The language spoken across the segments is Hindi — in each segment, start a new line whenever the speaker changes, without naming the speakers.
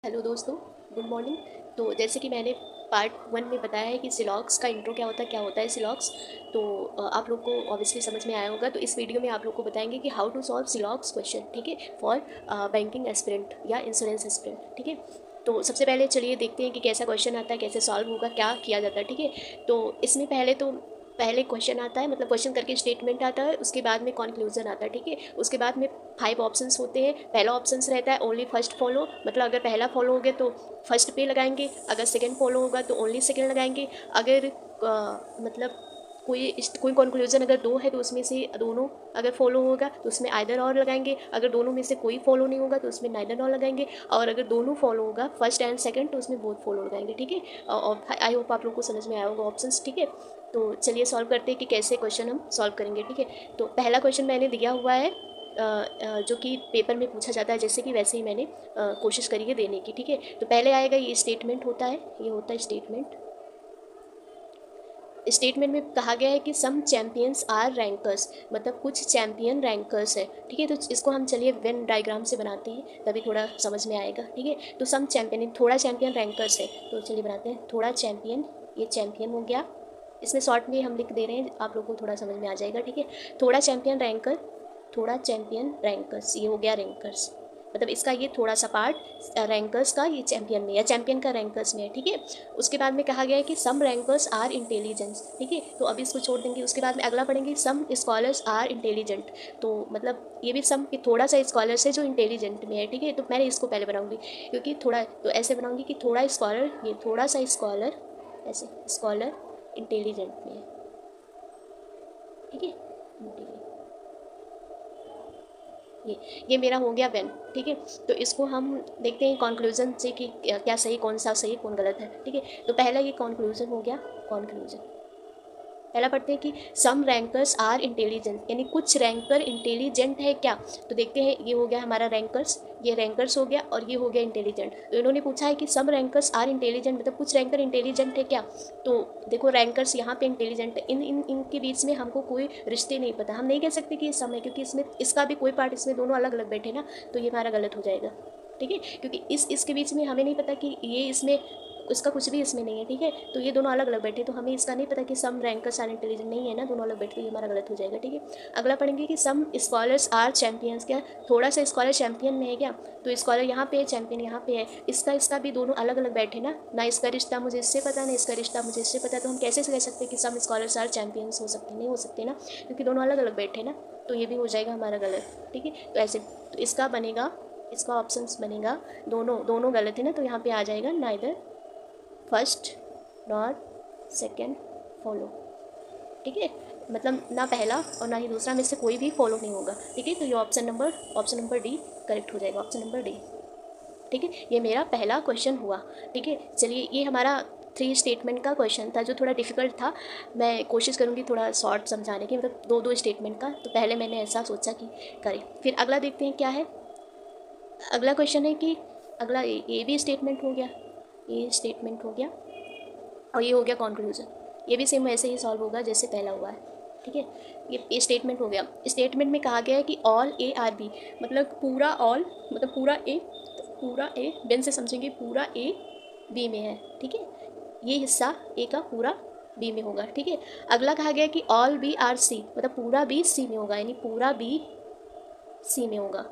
हेलो दोस्तों, गुड मॉर्निंग। तो जैसे कि मैंने पार्ट 1 में बताया है कि सिलॉक्स का इंट्रो क्या होता है सिलॉक्स। तो आप लोग को ऑब्वियसली समझ में आया होगा। तो इस वीडियो में आप लोग को बताएंगे कि हाउ टू सॉल्व सिलॉक्स क्वेश्चन, ठीक है, फॉर बैंकिंग एस्पिरेंट या इंश्योरेंस एस्पिरेंट, ठीक है। तो सबसे पहले चलिए देखते हैं कि कैसा क्वेश्चन आता है, कैसे सॉल्व होगा, क्या किया जाता है, ठीक है। तो इसमें पहले क्वेश्चन आता है, मतलब क्वेश्चन करके स्टेटमेंट आता है, उसके बाद में कंक्लूजन आता है, ठीक है। उसके बाद में 5 ऑप्शंस होते हैं। पहला ऑप्शंस रहता है ओनली फर्स्ट फॉलो, मतलब अगर पहला फॉलो हो गया तो फर्स्ट पे लगाएंगे, अगर सेकंड फॉलो होगा तो ओनली सेकंड लगाएंगे। अगर मतलब कोई कंक्लूजन अगर 2 है तो उसमें से दोनों अगर फॉलो होगा तो उसमें आइदर और लगाएंगे। अगर दोनों में से कोई फॉलो नहीं होगा तो उसमें नाइदर और लगाएंगे। और अगर दोनों फॉलो होगा फर्स्ट एंड सेकंड तो उसमें बोथ फॉलो लगाएंगे, ठीक है। और आई होप आप लोग को समझ में आया होगा ऑप्शंस, ठीक है। तो चलिए सॉल्व करते हैं कि कैसे क्वेश्चन हम सॉल्व करेंगे, ठीक है। तो पहला क्वेश्चन मैंने दिया हुआ है जो कि पेपर में पूछा जाता है, जैसे कि वैसे ही मैंने कोशिश करी है देने की, ठीक है। तो पहले आएगा ये स्टेटमेंट होता है, ये होता है स्टेटमेंट। स्टेटमेंट में कहा गया है कि सम चैम्पियंस आर रैंकर्स, मतलब कुछ चैम्पियन रैंकर्स है, ठीक है। तो इसको हम चलिए वेन डायग्राम से बनाते हैं, तभी थोड़ा समझ में आएगा, ठीक है। तो सम चैम्पियन, थोड़ा चैम्पियन रैंकर्स है, तो चलिए बनाते हैं थोड़ा चैम्पियन। ये चैम्पियन हो गया, इसमें शॉर्ट में हम लिख दे रहे हैं, आप लोग को थोड़ा समझ में आ जाएगा, ठीक है। थोड़ा चैम्पियन रैंकर, थोड़ा चैम्पियन रैंकर्स, ये हो गया रैंकर्स, मतलब इसका ये थोड़ा सा पार्ट रैंकर्स का ये चैम्पियन में या चैम्पियन का रैंकर्स में है, ठीक है। उसके बाद में कहा गया है कि सम रैंकर्स आर इंटेलिजेंस, ठीक है। तो अभी इसको छोड़ देंगे, उसके बाद में अगला पढ़ेंगे सम स्कॉलर्स आर इंटेलिजेंट। तो मतलब ये भी सम कि थोड़ा सा स्कॉलर्स है जो इंटेलिजेंट में है, ठीक है। तो मैंने इसको पहले बनाऊंगी क्योंकि थोड़ा, तो ऐसे बनाऊंगी कि थोड़ा स्कॉलर, ये थोड़ा सा स्कॉलर, ऐसे स्कॉलर इंटेलिजेंट में है, ठीक है। ये मेरा हो गया वेन, ठीक है। तो इसको हम देखते हैं कंक्लूजन से कि क्या सही, कौन सा सही कौन गलत है, ठीक है। तो पहला ये कंक्लूजन हो गया, कंक्लूजन पहला पढ़ते हैं कि सम रैंकर्स आर इंटेलिजेंट, यानी कुछ रैंकर इंटेलिजेंट है क्या। तो देखते हैं, ये हो गया हमारा रैंकर्स, ये रैंकर्स हो गया और ये हो गया इंटेलिजेंट। तो इन्होंने पूछा है कि सम रैंकर्स आर इंटेलिजेंट, मतलब कुछ रैंकर इंटेलिजेंट है क्या। तो देखो रैंकर्स यहाँ पे इंटेलिजेंट है, इनके बीच में हमको कोई रिश्ते नहीं पता, हम नहीं कह सकते कि ये सम है, क्योंकि इसमें इसका भी कोई पार्ट, इसमें दोनों अलग अलग बैठे ना, तो ये हमारा गलत हो जाएगा, ठीक है। क्योंकि इसके बीच में हमें नहीं पता कि ये इसमें, इसका कुछ भी इसमें नहीं है, ठीक है। तो ये दोनों अलग अलग बैठे, तो हमें इसका नहीं पता कि सम रैंकर्स आर इंटेलिजेंट नहीं है ना, दोनों अलग बैठे, तो ये हमारा गलत हो जाएगा, ठीक है। अगला पढ़ेंगे कि सम स्कॉलर्स आर चैंपियंस, क्या थोड़ा सा स्कॉलर चैंपियन में है क्या। तो स्कॉलर यहाँ पे है, चैंपियन यहाँ पे है, इसका भी दोनों अलग अलग बैठे ना इसका रिश्ता मुझे इससे पता, ना इसका रिश्ता मुझे इससे पता, तो हम कैसे कह सकते हैं कि सम स्कॉलर्स आर चैंपियंस हो सकते, नहीं हो सकते ना, क्योंकि दोनों अलग अलग बैठे ना। तो ये भी हो जाएगा हमारा गलत, ठीक है। तो ऐसे तो इसका बनेगा, इसका ऑप्शंस बनेगा, दोनों दोनों गलत है ना, तो यहाँ पे आ जाएगा neither first not second follow, ठीक है। मतलब ना पहला और ना ही दूसरा में से कोई भी फॉलो नहीं होगा, ठीक है। तो ये ऑप्शन नंबर डी करेक्ट हो जाएगा, ऑप्शन नंबर डी, ठीक है। ये मेरा पहला क्वेश्चन हुआ, ठीक है। चलिए ये हमारा 3 स्टेटमेंट का क्वेश्चन था जो थोड़ा डिफिकल्ट था, मैं कोशिश करूँगी थोड़ा शॉर्ट समझाने की, मतलब दो स्टेटमेंट का। तो पहले मैंने ऐसा सोचा कि करें, फिर अगला देखते हैं क्या है। अगला क्वेश्चन है कि अगला ये भी स्टेटमेंट हो गया, ये स्टेटमेंट हो गया और ये हो गया कंक्लूजन। ये भी सेम वैसे ही सॉल्व होगा जैसे पहला हुआ है, ठीक है। ये स्टेटमेंट हो गया। स्टेटमेंट में कहा गया है कि ऑल ए आर बी, मतलब पूरा ऑल, मतलब पूरा ए बेन से समझेंगे, पूरा ए बी में है, ठीक है। ये हिस्सा ए का पूरा बी में होगा, ठीक है। अगला कहा गया कि ऑल बी आर सी, मतलब पूरा बी सी में होगा, यानी पूरा बी सी में होगा,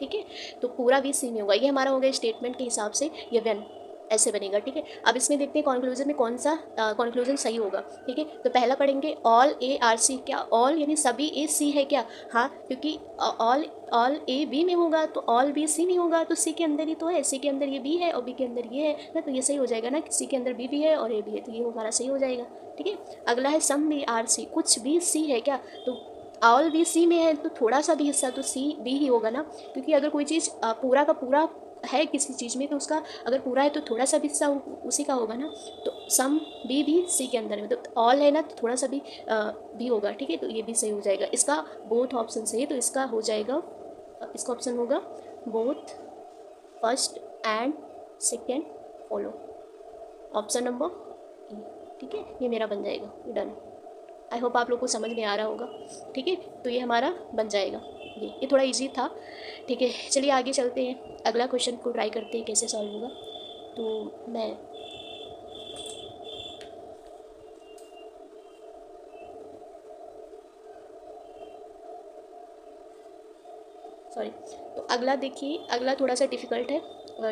ठीक है। तो पूरा भी सी में होगा, ये हमारा हो गया स्टेटमेंट के हिसाब से ये वेन ऐसे बनेगा, ठीक है। अब इसमें देखते हैं कंक्लूजन में कौन सा कंक्लूजन सही होगा, ठीक है। तो पहला पढ़ेंगे ऑल ए आर सी, क्या ऑल यानी सभी ए सी है क्या। हाँ, क्योंकि ऑल ऑल ए बी में होगा तो ऑल बी सी में होगा, तो सी के अंदर ही तो है, सी के अंदर ये बी है और बी के अंदर ये है ना, तो ये सही हो जाएगा ना, सी के अंदर बी भी है और ए भी है, तो ये हमारा सही हो जाएगा, ठीक है। अगला है सम बी आर सी, कुछ भी सी है क्या। तो ऑल बी सी में है तो थोड़ा सा भी हिस्सा तो सी बी ही होगा ना, क्योंकि अगर कोई चीज़ पूरा का पूरा है किसी चीज़ में तो उसका अगर पूरा है तो थोड़ा सा भी हिस्सा उसी का होगा ना। तो सम बी भी सी के अंदर है, मतलब तो ऑल है ना, तो थोड़ा सा भी होगा, ठीक है। तो ये भी सही हो जाएगा, इसका बोथ ऑप्शन सही है, तो इसका हो जाएगा, इसका ऑप्शन होगा both first and second follow, option number ई, ठीक है। ये मेरा बन जाएगा, डन। आई होप आप लोग को समझ में आ रहा होगा, ठीक है। तो ये हमारा बन जाएगा। ये थोड़ा इजी था, ठीक है। चलिए आगे चलते हैं, अगला क्वेश्चन को ट्राई करते हैं कैसे सॉल्व होगा। तो मैं सॉरी, तो अगला देखिए, अगला थोड़ा सा डिफ़िकल्ट है,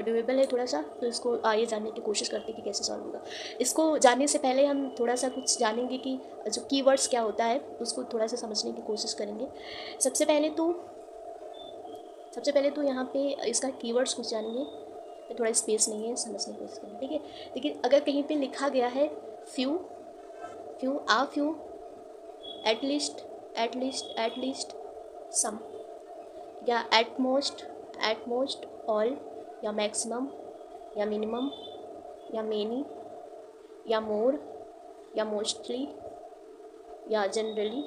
डुएबल है थोड़ा सा, तो इसको आइए जानने की कोशिश करते हैं कि कैसे सॉल्व होगा। इसको जानने से पहले हम थोड़ा सा कुछ जानेंगे कि जो कीवर्ड्स क्या होता है, उसको थोड़ा सा समझने की कोशिश करेंगे। सबसे पहले तो यहाँ पे इसका कीवर्ड्स कुछ जानेंगे, थोड़ा स्पेस नहीं है, समझने की कोशिश करेंगे, ठीक है। देखिए अगर कहीं पे लिखा गया है फ्यू, फ्यू, एटलीस्ट, सम, या एट मोस्ट, ऑल, या मैक्सिमम, या मिनिमम, या मेनी, या मोर, या मोस्टली, या जनरली,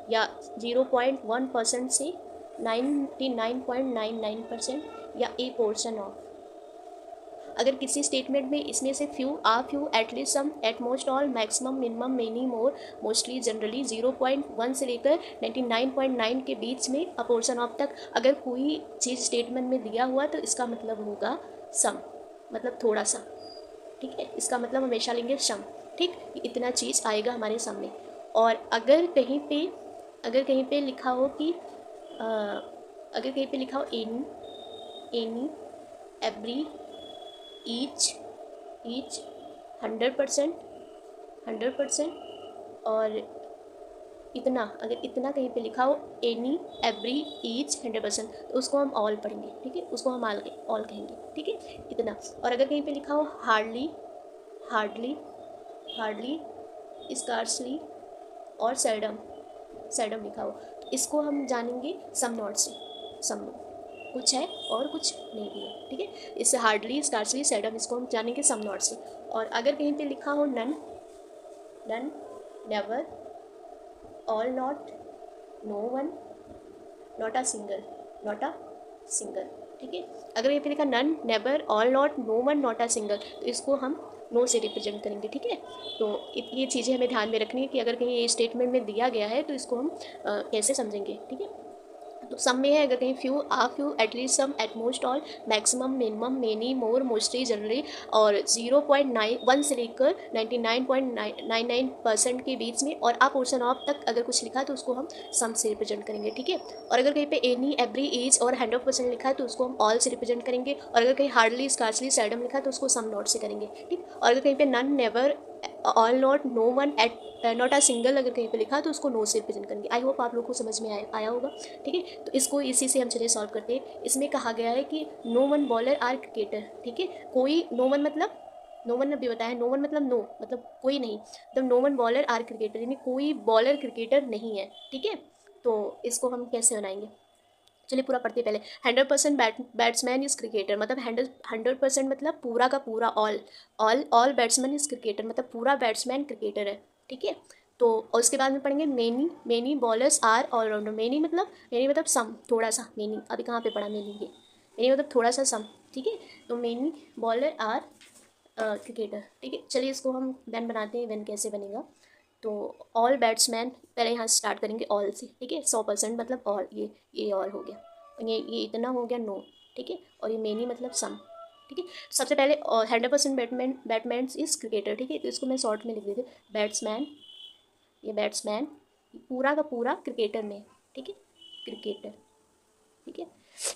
या 0.1% से 99.99%, या ए पोर्शन ऑफ। अगर किसी स्टेटमेंट में इसमें से few, at least, some, at most, all, maximum, minimum, many, more, mostly, generally, 0.1 से लेकर 99.9 के बीच में अ पोर्शन ऑफ तक अगर कोई चीज़ स्टेटमेंट में दिया हुआ तो इसका मतलब होगा सम, मतलब थोड़ा सा, ठीक है। इसका मतलब हमेशा लेंगे सम, ठीक, इतना चीज़ आएगा हमारे सामने। और अगर कहीं पे लिखा हो कि एनी, एवरी, ईच, 100%, और इतना, अगर इतना कहीं पे लिखा हो, एनी, एवरी, ईच, 100%, तो उसको हम ऑल पढ़ेंगे, ठीक है, उसको हम ऑल कहेंगे, ठीक है, इतना। और अगर कहीं पे लिखा हो हार्डली, स्कार्सली, और सेल्डम लिखा हो, तो इसको हम जानेंगे सम नॉट से, सम कुछ है और कुछ नहीं भी है, ठीक है। इससे हार्डली, स्कार्सली, सेल्डम, इसको हम जानेंगे सम नॉट से। और अगर कहीं पे लिखा हो none, never, all not, no one, not a single, ठीक है। अगर यहाँ पे लिखा none, never, all not, no one, not a single, तो इसको हम नो से रिप्रेजेंट करेंगे, ठीक है। तो ये चीज़ें हमें ध्यान में रखनी है कि अगर कहीं ये स्टेटमेंट में दिया गया है तो इसको हम कैसे समझेंगे, ठीक है। तो सम में है, अगर कहीं few, at least, some, at most, all, maximum, minimum, many, more, mostly, generally, और 0.1 से लेकर 99.99% के बीच में और आ पोर्शन ऑफ तक अगर कुछ लिखा है तो उसको हम सम से रिप्रेजेंट करेंगे, ठीक है। और अगर कहीं पे एनी, एवरी, ईच और 100% लिखा है तो उसको हम ऑल से रिप्रेजेंट करेंगे। और अगर कहीं हार्डली, स्कार्सली, सेल्डम लिखा है तो उसको सम नॉट से करेंगे, ठीक। और अगर कहीं पे none, never, all not, no one, at not a single अगर कहीं पे लिखा तो उसको नो से रिप्रेजेंट करेंगे। आई होप आप लोग को समझ में आया होगा, ठीक है। तो इसको इसी से हम चलिए सॉल्व करते हैं। इसमें कहा गया है कि no one bowler or cricketer, ठीक है। कोई, नो वन मतलब, नो वन ने भी बताया, नो वन मतलब नो, मतलब कोई नहीं, मतलब no one bowler or cricketer, यानी कोई बॉलर क्रिकेटर नहीं है, ठीक है। तो इसको हम कैसे बनाएंगे, चलिए पूरा पढ़ते पहले। 100% बैट्समैन इज़ क्रिकेटर, मतलब 100% मतलब पूरा का पूरा, ऑल बैट्समैन इज़ क्रिकेटर, मतलब पूरा बैट्समैन क्रिकेटर है, ठीक है। तो और उसके बाद में पढ़ेंगे many bowlers or allrounder. Many मतलब सम, थोड़ा सा, मेनी अभी कहाँ पे पढ़ा मेनी, ये मेनी मतलब थोड़ा सा, सम, ठीक है। तो मेनी बॉलर आर क्रिकेटर, ठीक है। चलिए इसको हम वेन बनाते हैं, वेन कैसे बनेगा। तो ऑल बैट्समैन, पहले यहाँ स्टार्ट करेंगे ऑल से, ठीक है। 100% मतलब ऑल, ये ऑल हो गया, और ये इतना हो गया नो, ठीक है। और ये मेनी मतलब सम, ठीक है। सबसे पहले 100% बैटमैन इज क्रिकेटर, ठीक है। तो इसको मैं शॉर्ट में लिख देती हूँ, बैट्समैन पूरा का पूरा क्रिकेटर में, ठीक है, क्रिकेटर, ठीक है।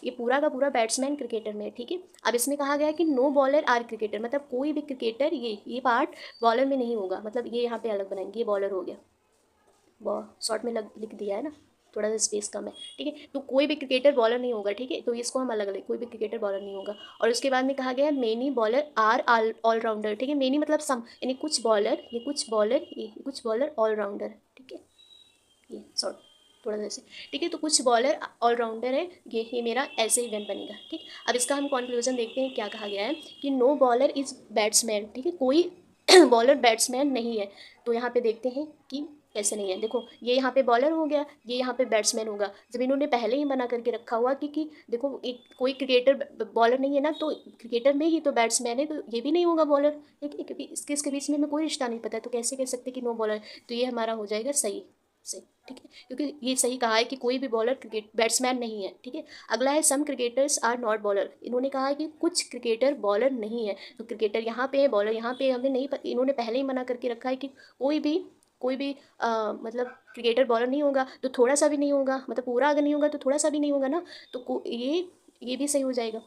ये पूरा का पूरा बैट्समैन क्रिकेटर में, ठीक है। अब इसमें कहा गया है कि नो बॉलर आर क्रिकेटर, मतलब कोई भी क्रिकेटर, ये पार्ट बॉलर में नहीं होगा, मतलब ये यहाँ पे अलग बनाएंगे, ये बॉलर हो गया, शॉर्ट में लिख दिया है ना, थोड़ा सा स्पेस कम है, ठीक है। तो कोई भी क्रिकेटर बॉलर नहीं होगा, ठीक है। तो इसको हम अलग अलग, कोई भी क्रिकेटर बॉलर नहीं होगा। और उसके बाद में कहा गया है मेनी बॉलर आर ऑलराउंडर, ठीक है। मेनी मतलब सम, यानी कुछ बॉलर, ये कुछ बॉलर ऑलराउंडर, ठीक है। ये सॉरी, थोड़ा सा ऐसे, ठीक है। तो कुछ बॉलर ऑलराउंडर है, ये मेरा ऐसे ही वेन बनेगा, ठीक। अब इसका हम कंक्लूजन देखते हैं, क्या कहा गया है कि नो बॉलर इज़ बैट्समैन, ठीक है, कोई बॉलर बैट्समैन नहीं है। तो यहाँ पे देखते हैं कि कैसे नहीं है। देखो ये यहाँ पे बॉलर हो गया, ये यहाँ पे बैट्समैन होगा। जब इन्होंने पहले ही बना करके रखा हुआ कि देखो एक कोई क्रिकेटर बॉलर नहीं है ना, तो क्रिकेटर में ही तो बैट्समैन है, तो ये भी नहीं होगा बॉलर, ठीक है, क्योंकि इसके बीच में हमें कोई रिश्ता नहीं पता है, तो कैसे कह सकते कि नो बॉलर। तो ये हमारा हो जाएगा सही, से, ठीक है, क्योंकि ये सही कहा है कि कोई भी बॉलर क्रिकेट बैट्समैन नहीं है, ठीक है। अगला है सम क्रिकेटर्स आर नॉट बॉलर, इन्होंने कहा है कि कुछ क्रिकेटर बॉलर नहीं है। तो क्रिकेटर यहाँ पे है, बॉलर यहाँ पे है, हमें नहीं इन्होंने पहले ही मना करके रखा है कि कोई भी मतलब क्रिकेटर बॉलर नहीं होगा, तो थोड़ा सा भी नहीं होगा, मतलब पूरा अगर नहीं होगा तो थोड़ा सा भी नहीं होगा ना, तो ये भी सही हो जाएगा।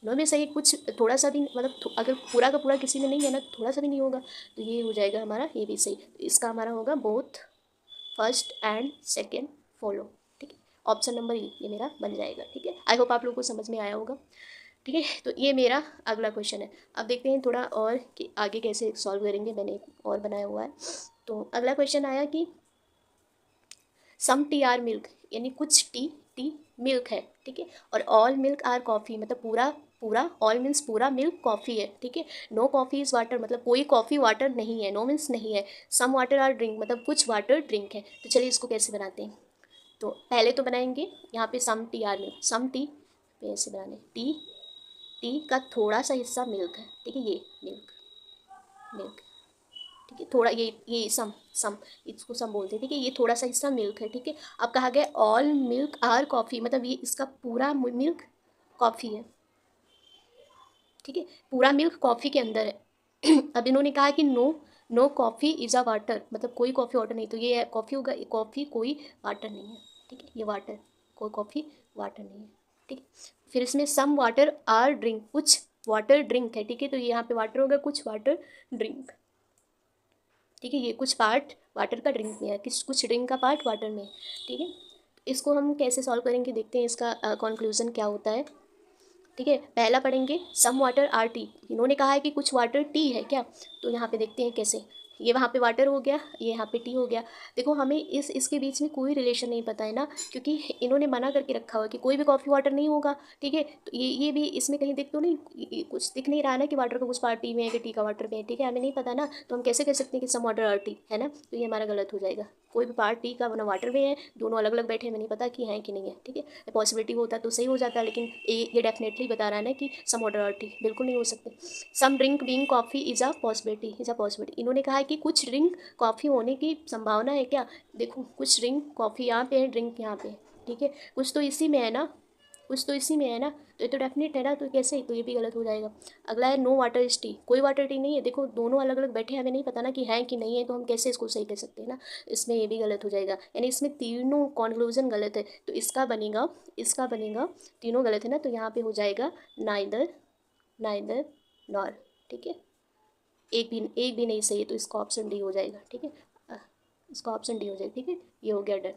नो भी सही, कुछ थोड़ा सा भी मतलब अगर पूरा का पूरा किसी में नहीं है ना, तो थोड़ा सा भी नहीं होगा, तो ये हो जाएगा हमारा ये भी सही। तो इसका हमारा होगा both first and second follow, ठीक है। ऑप्शन नंबर ये मेरा बन जाएगा, ठीक है। आई होप आप लोगों को समझ में आया होगा, ठीक है। तो ये मेरा अगला क्वेश्चन है। अब देखते हैं थोड़ा और कि आगे कैसे सॉल्व करेंगे, मैंने एक और बनाया हुआ है। तो अगला क्वेश्चन आया कि सम टी आर मिल्क, यानी कुछ टी मिल्क है, ठीक है, और ऑल मिल्क आर कॉफ़ी, मतलब पूरा पूरा ऑल मीन्स पूरा मिल्क कॉफ़ी है, ठीक है। नो कॉफ़ी इज़ वाटर, मतलब कोई कॉफ़ी वाटर नहीं है, नो मीन्स नहीं है। सम वाटर आर ड्रिंक, मतलब कुछ वाटर ड्रिंक है। तो चलिए इसको कैसे बनाते हैं। तो पहले तो बनाएंगे यहाँ पे some T R milk, some tea पे ऐसे बनाने, टी का थोड़ा सा हिस्सा मिल्क है, ठीक है, ये मिल्क मिल्क, ठीक है, थोड़ा ये सम इसको सम बोलते हैं, ठीक है, ये थोड़ा सा हिस्सा मिल्क है, ठीक है। अब कहा गया ऑल मिल्क आर कॉफ़ी, मतलब ये इसका पूरा मिल्क कॉफ़ी है, ठीक है, पूरा मिल्क कॉफ़ी के अंदर है। अब इन्होंने कहा कि no coffee is a water, मतलब कोई कॉफ़ी वाटर नहीं, तो ये कॉफ़ी होगा, कॉफ़ी कोई वाटर नहीं है, ठीक है, ये वाटर कोई कॉफ़ी वाटर नहीं है, ठीक है। फिर इसमें सम वाटर आर ड्रिंक, कुछ वाटर ड्रिंक है, ठीक है, तो ये यहाँ पे वाटर होगा, कुछ वाटर ड्रिंक, ठीक है, ये कुछ पार्ट वाटर का ड्रिंक में है, कुछ ड्रिंक का पार्ट वाटर में, ठीक है। इसको हम कैसे सॉल्व करेंगे, देखते हैं इसका कंक्लूजन क्या होता है, ठीक है। पहला पढ़ेंगे सम वाटर आर टी, इन्होंने कहा है कि कुछ वाटर टी है क्या, तो यहाँ पे देखते हैं कैसे। ये वहाँ पे वाटर हो गया, ये यहाँ पे टी हो गया। देखो हमें इसके बीच में कोई रिलेशन नहीं पता है ना, क्योंकि इन्होंने मना करके रखा हुआ कि कोई भी कॉफ़ी वाटर नहीं होगा, ठीक है। तो ये भी इसमें कहीं देख तो नहीं, कुछ दिख नहीं रहा है ना कि वाटर का कुछ पार्ट टी में है कि टी का वाटर में है, ठीक है, हमें नहीं पता ना, तो हम कैसे कह सकते हैं कि सम वाटर आर टी है ना, तो ये हमारा गलत हो जाएगा। कोई भी पार्ट टी का ना वाटर में है, दोनों अलग अलग बैठे, हमें नहीं पता कि हैं कि नहीं है, ठीक है। पॉसिबिलिटी होता तो सही हो जाता, लेकिन ये डेफिनेटली बता रहा है ना कि सम वाटर आर टी, बिल्कुल नहीं हो सकते। Some drink being coffee is a possibility, इन्होंने कहा है कि कुछ ड्रिंक कॉफ़ी होने की संभावना है क्या। देखो कुछ ड्रिंक कॉफ़ी यहाँ पे है, ड्रिंक यहाँ पे, ठीक है, कुछ तो इसी में है ना, कुछ तो इसी में है ना, तो ये तो डेफिनेट है ना, तो कैसे, तो ये भी गलत हो जाएगा। अगला है नो वाटर इज टी, कोई वाटर टी नहीं है, देखो दोनों अलग अलग बैठे हैं, हमें नहीं पता ना कि है कि नहीं है, तो हम कैसे इसको सही कह सकते हैं ना, इसमें ये भी गलत हो जाएगा, यानी इसमें तीनों कॉन्क्लूजन गलत है, तो इसका बनेगा तीनों गलत है ना, तो यहाँ पे हो जाएगा नाइदर नॉर, ठीक है, एक भी नहीं सही है, तो इसका ऑप्शन डी हो जाएगा, ठीक है, इसका ऑप्शन डी हो जाएगा, ठीक है, ये हो गया डन।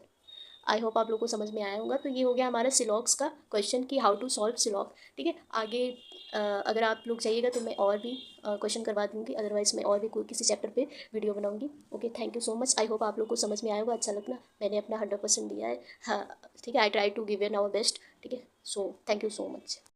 आई होप आप लोगों को समझ में आया होगा। तो ये हो गया हमारा सिलॉक्स का क्वेश्चन कि हाउ टू सॉल्व सिलॉक, ठीक है। आगे अगर आप लोग चाहिएगा तो मैं और भी क्वेश्चन करवा दूँगी, अदरवाइज़ मैं और भी कोई किसी चैप्टर पे वीडियो बनाऊँगी। Okay, thank you so much. I hope आप लोग को समझ में आया होगा, अच्छा लगना, मैंने अपना 100% दिया है, हाँ, ठीक है, I try to give an our best, ठीक है। So thank you so much.